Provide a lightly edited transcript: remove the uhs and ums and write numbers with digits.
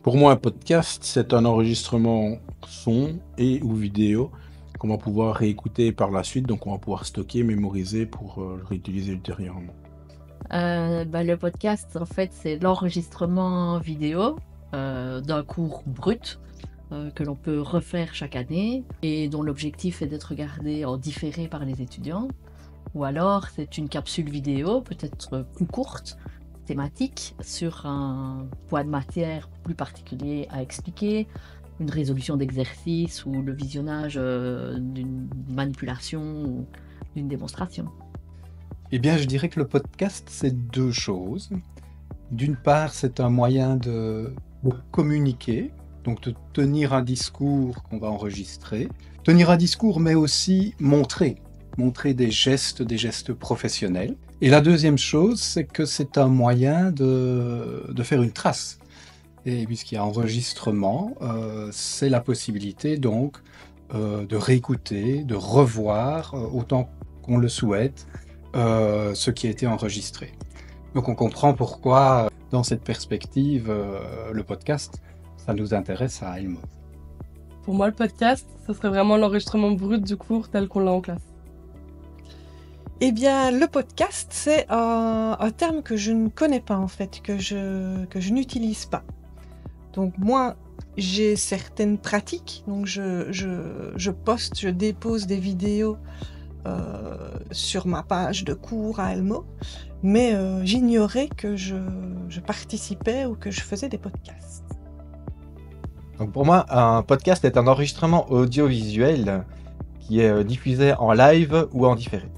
Pour moi, un podcast, c'est un enregistrement son et ou vidéo qu'on va pouvoir réécouter par la suite. Donc, on va pouvoir stocker, mémoriser pour le réutiliser ultérieurement. Le podcast, en fait, c'est l'enregistrement vidéo d'un cours brut que l'on peut refaire chaque année et dont l'objectif est d'être regardé en différé par les étudiants. Ou alors, c'est une capsule vidéo, peut-être plus courte, thématique, sur un point de matière plus particulier à expliquer, une résolution d'exercice ou le visionnage d'une manipulation ou d'une démonstration. Eh bien, je dirais que le podcast, c'est deux choses. D'une part, c'est un moyen de communiquer, donc de tenir un discours qu'on va enregistrer. Tenir un discours, mais aussi montrer des gestes professionnels. Et la deuxième chose, c'est que c'est un moyen de faire une trace. Et puisqu'il y a enregistrement, c'est la possibilité donc de réécouter, de revoir autant qu'on le souhaite ce qui a été enregistré. Donc on comprend pourquoi, dans cette perspective, le podcast, ça nous intéresse à Elmo. Pour moi, le podcast, ce serait vraiment l'enregistrement brut du cours tel qu'on l'a en classe. Eh bien, le podcast, c'est un terme que je ne connais pas en fait, que je n'utilise pas. Donc moi, j'ai certaines pratiques, donc je poste, je dépose des vidéos sur ma page de cours à Elmo, mais j'ignorais que je participais ou que je faisais des podcasts. Donc pour moi, un podcast est un enregistrement audiovisuel qui est diffusé en live ou en différé.